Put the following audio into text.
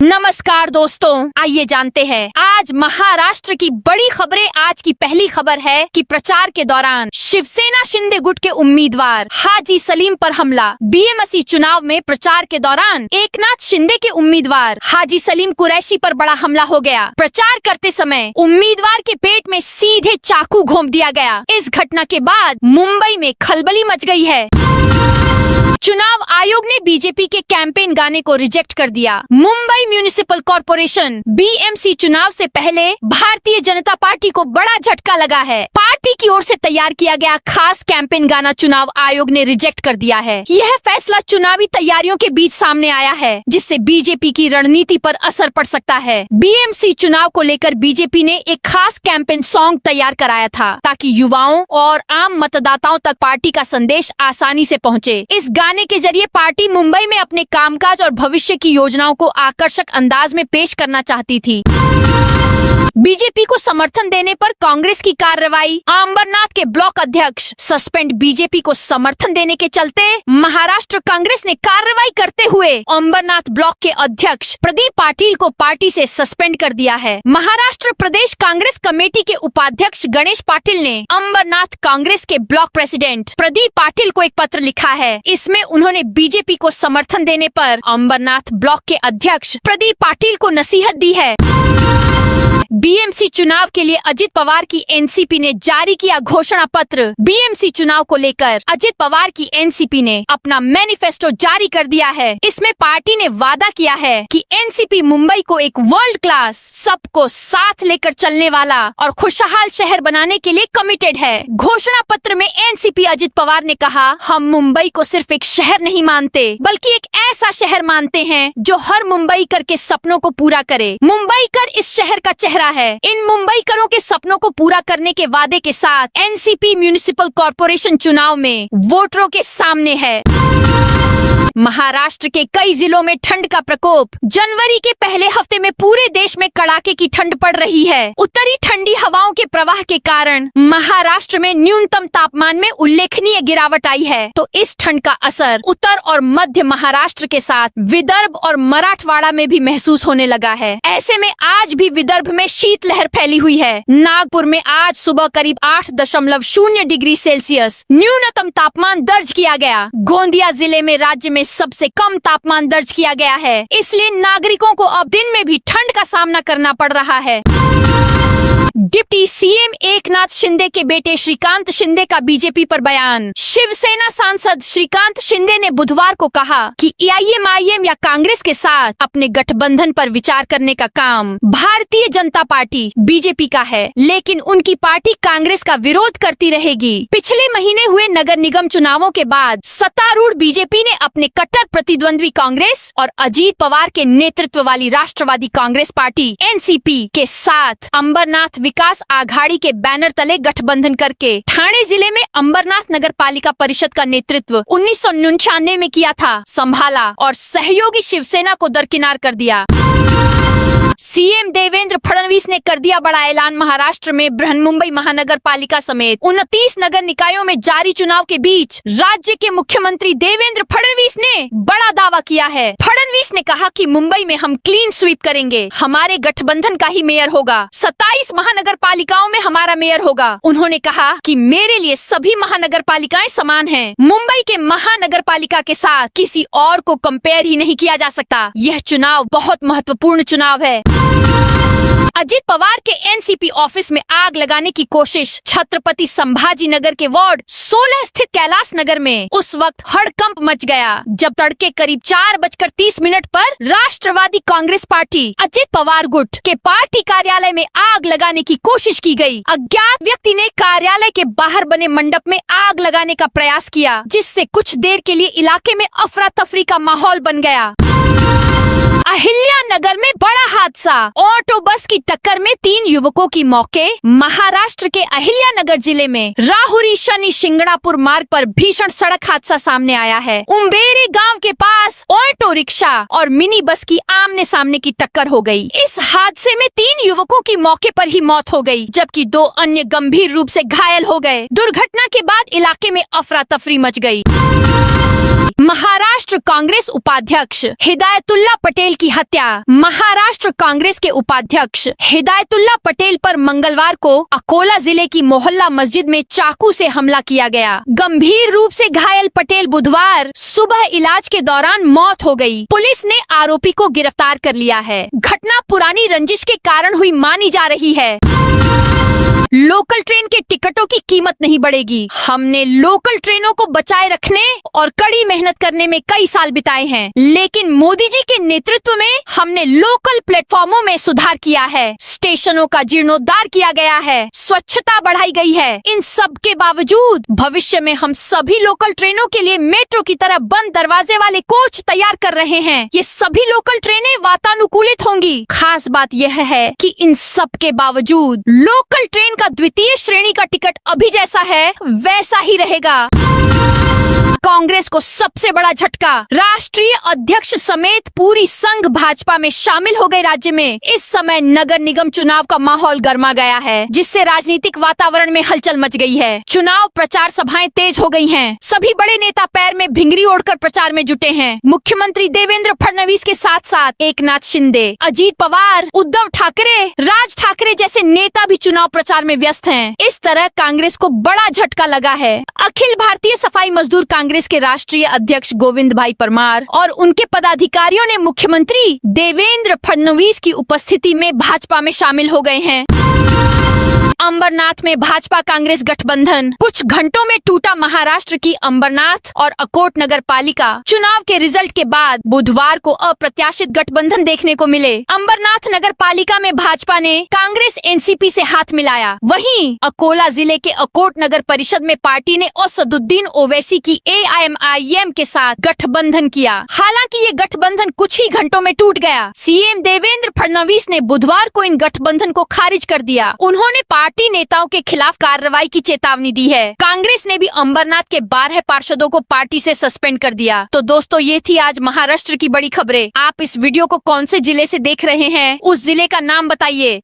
नमस्कार दोस्तों, आइए जानते हैं आज महाराष्ट्र की बड़ी खबरें। आज की पहली खबर है कि प्रचार के दौरान शिवसेना शिंदे गुट के उम्मीदवार हाजी सलीम पर हमला। बीएमसी चुनाव में प्रचार के दौरान एकनाथ शिंदे के उम्मीदवार हाजी सलीम कुरैशी पर बड़ा हमला हो गया। प्रचार करते समय उम्मीदवार के पेट में सीधे चाकू घोंप दिया गया। इस घटना के बाद मुंबई में खलबली मच गई है। चुनाव आयोग ने बीजेपी के कैंपेन गाने को रिजेक्ट कर दिया। मुंबई म्युनिसिपल कॉर्पोरेशन बीएमसी चुनाव से पहले भारतीय जनता पार्टी को बड़ा झटका लगा है। पार्टी की ओर से तैयार किया गया खास कैंपेन गाना चुनाव आयोग ने रिजेक्ट कर दिया है। यह फैसला चुनावी तैयारियों के बीच सामने आया है, जिससे बीजेपी की रणनीति पर असर पड़ सकता है। बीएमसी चुनाव को लेकर बीजेपी ने एक खास कैंपेन सॉन्ग तैयार कराया था, ताकि युवाओं और आम मतदाताओं तक पार्टी का संदेश आसानी से पहुँचे। इस गाने के जरिए पार्टी मुंबई में अपने कामकाज और भविष्य की योजनाओं को आकर्षक अंदाज में पेश करना चाहती थी। बीजेपी को समर्थन देने पर कांग्रेस की कार्रवाई। अंबरनाथ के ब्लॉक अध्यक्ष सस्पेंड। बीजेपी को समर्थन देने के चलते महाराष्ट्र कांग्रेस ने कार्रवाई करते हुए अंबरनाथ ब्लॉक के अध्यक्ष प्रदीप पाटिल को पार्टी से सस्पेंड कर दिया है। महाराष्ट्र प्रदेश कांग्रेस कमेटी के उपाध्यक्ष गणेश पाटिल ने अंबरनाथ कांग्रेस के ब्लॉक प्रेसिडेंट प्रदीप पाटिल को एक पत्र लिखा है। इसमें उन्होंने बीजेपी को समर्थन देने पर अंबरनाथ ब्लॉक के अध्यक्ष प्रदीप पाटिल को नसीहत दी है। बीएमसी चुनाव के लिए अजित पवार की एनसीपी ने जारी किया घोषणा पत्र। बीएमसी चुनाव को लेकर अजित पवार की एनसीपी ने अपना मैनिफेस्टो जारी कर दिया है। इसमें पार्टी ने वादा किया है कि एनसीपी मुंबई को एक वर्ल्ड क्लास, सबको साथ लेकर चलने वाला और खुशहाल शहर बनाने के लिए कमिटेड है। घोषणा पत्र में एनसीपी अजित पवार ने कहा, हम मुंबई को सिर्फ एक शहर नहीं मानते, बल्कि एक ऐसा शहर मानते हैं जो हर मुंबईकर के सपनों को पूरा करे। मुंबईकर इस शहर का चेहरा है। इन मुंबईकरों के सपनों को पूरा करने के वादे के साथ एनसीपी म्युनिसिपल कॉर्पोरेशन चुनाव में वोटरों के सामने है। महाराष्ट्र के कई जिलों में ठंड का प्रकोप। जनवरी के पहले हफ्ते में पूरे देश में कड़ाके की ठंड पड़ रही है। उत्तरी ठंडी हवाओं के प्रवाह के कारण महाराष्ट्र में न्यूनतम तापमान में उल्लेखनीय गिरावट आई है। तो इस ठंड का असर उत्तर और मध्य महाराष्ट्र के साथ विदर्भ और मराठवाड़ा में भी महसूस होने लगा है। ऐसे में आज भी विदर्भ में शीतलहर फैली हुई है। नागपुर में आज सुबह करीब 8.0 डिग्री सेल्सियस न्यूनतम तापमान दर्ज किया गया। गोंदिया जिले में राज्य में सबसे कम तापमान दर्ज किया गया है। इसलिए नागरिकों को अब दिन में भी ठंड का सामना करना पड़ रहा है। डिप्टी सीएम एकनाथ शिंदे के बेटे श्रीकांत शिंदे का बीजेपी पर बयान। शिवसेना सांसद श्रीकांत शिंदे ने बुधवार को कहा कि एआईएमआईएम या कांग्रेस के साथ अपने गठबंधन पर विचार करने का काम भारतीय जनता पार्टी बीजेपी का है, लेकिन उनकी पार्टी कांग्रेस का विरोध करती रहेगी। पिछले महीने हुए नगर निगम चुनावों के बाद सत्तारूढ़ बीजेपी ने अपने कट्टर प्रतिद्वंद्वी कांग्रेस और अजीत पवार के नेतृत्व वाली राष्ट्रवादी कांग्रेस पार्टी एनसीपी के साथ अंबरनाथ विकास आघाड़ी के बैनर तले गठबंधन करके ठाणे जिले में अंबरनाथ नगर पालिका परिषद का नेतृत्व 1999 में किया था, संभाला और सहयोगी शिवसेना को दरकिनार कर दिया। सीएम देवेंद्र फडणवीस ने कर दिया बड़ा ऐलान। महाराष्ट्र में बृहन्मुंबई महानगर पालिका समेत 29 नगर निकायों में जारी चुनाव के बीच राज्य के मुख्यमंत्री देवेंद्र फडणवीस ने बड़ा दावा किया है। फडणवीस ने कहा कि मुंबई में हम क्लीन स्वीप करेंगे, हमारे गठबंधन का ही मेयर होगा, 27 महानगर पालिकाओं में हमारा मेयर होगा। उन्होंने कहा कि मेरे लिए सभी महानगर पालिकाएं समान हैं। मुंबई के महानगर पालिका के साथ किसी और को कंपेयर ही नहीं किया जा सकता। यह चुनाव बहुत महत्वपूर्ण चुनाव है। अजित पवार के एनसीपी ऑफिस में आग लगाने की कोशिश। छत्रपति संभाजी नगर के वार्ड 16 स्थित कैलाश नगर में उस वक्त हड़कंप मच गया, जब तड़के करीब 4:30 पर राष्ट्रवादी कांग्रेस पार्टी अजित पवार गुट के पार्टी कार्यालय में आग लगाने की कोशिश की गई। अज्ञात व्यक्ति ने कार्यालय के बाहर बने मंडप में आग लगाने का प्रयास किया, जिससे कुछ देर के लिए इलाके में अफरा तफरी का माहौल बन गया। अहिल्या नगर में बड़ा हादसा। ऑटो बस की टक्कर में 3 युवकों की मौके। महाराष्ट्र के अहिल्या नगर जिले में राहुरी शनि शिंगणापुर मार्ग पर भीषण सड़क हादसा सामने आया है। उम्बेरे गांव के पास ऑटो रिक्शा और मिनी बस की आमने सामने की टक्कर हो गई। इस हादसे में 3 युवकों की मौके पर ही मौत हो गई, जबकि 2 अन्य गंभीर रूप से घायल हो गए। दुर्घटना के बाद इलाके में अफरा तफरी मच गई। महाराष्ट्र कांग्रेस उपाध्यक्ष हिदायतुल्ला पटेल की हत्या। महाराष्ट्र कांग्रेस के उपाध्यक्ष हिदायतुल्ला पटेल पर मंगलवार को अकोला जिले की मोहल्ला मस्जिद में चाकू से हमला किया गया। गंभीर रूप से घायल पटेल बुधवार सुबह इलाज के दौरान मौत हो गई। पुलिस ने आरोपी को गिरफ्तार कर लिया है। घटना पुरानी रंजिश के कारण हुई मानी जा रही है। लोकल ट्रेन के टिकटों की कीमत नहीं बढ़ेगी। हमने लोकल ट्रेनों को बचाए रखने और कड़ी मेहनत करने में कई साल बिताए हैं, लेकिन मोदी जी के नेतृत्व में हमने लोकल प्लेटफॉर्मों में सुधार किया है, स्टेशनों का जीर्णोद्धार किया गया है, स्वच्छता बढ़ाई गई है। इन सब के बावजूद भविष्य में हम सभी लोकल ट्रेनों के लिए मेट्रो की तरह बंद दरवाजे वाले कोच तैयार कर रहे हैं। ये सभी लोकल ट्रेनें वातानुकूलित होंगी। खास बात यह है कि इन सब के बावजूद लोकल ट्रेन का द्वितीय श्रेणी का टिकट अभी जैसा है वैसा ही रहेगा। कांग्रेस को सबसे बड़ा झटका। राष्ट्रीय अध्यक्ष समेत पूरी संघ भाजपा में शामिल हो गए। राज्य में इस समय नगर निगम चुनाव का माहौल गर्मा गया है, जिससे राजनीतिक वातावरण में हलचल मच गई है। चुनाव प्रचार सभाएं तेज हो गई हैं। सभी बड़े नेता पैर में भिंगरी ओढ़कर प्रचार में जुटे हैं। मुख्यमंत्री देवेंद्र फडणवीस के साथ साथ एकनाथ शिंदे, अजीत पवार, उद्धव ठाकरे, राज ठाकरे जैसे नेता भी चुनाव प्रचार में व्यस्त हैं। इस तरह कांग्रेस को बड़ा झटका लगा है। अखिल भारतीय सफाई मजदूर कांग्रेस के राष्ट्रीय अध्यक्ष गोविंद भाई परमार और उनके पदाधिकारियों ने मुख्यमंत्री देवेंद्र फडणवीस की उपस्थिति में भाजपा में शामिल हो गए हैं। अंबरनाथ में भाजपा कांग्रेस गठबंधन। कुछ घंटों में टूटा महाराष्ट्र की अंबरनाथ और अकोट नगर पालिका। चुनाव के रिजल्ट के बाद बुधवार को अप्रत्याशित गठबंधन देखने को मिले। अंबरनाथ नगर पालिका में भाजपा ने कांग्रेस एनसीपी से हाथ मिलाया। वहीं अकोला जिले के अकोट नगर परिषद में पार्टी ने असदुद्दीन ओवैसी की AIMIM के साथ गठबंधन किया। हालांकि ये गठबंधन कुछ ही घंटों में टूट गया। सीएम देवेंद्र फडणवीस ने बुधवार को इन गठबंधन को खारिज कर दिया। उन्होंने पार्टी नेताओं के खिलाफ कार्रवाई की चेतावनी दी है। कांग्रेस ने भी अंबरनाथ के 12 पार्षदों को पार्टी से सस्पेंड कर दिया। तो दोस्तों, ये थी आज महाराष्ट्र की बड़ी खबरें। आप इस वीडियो को कौन से जिले से देख रहे हैं, उस जिले का नाम बताइए।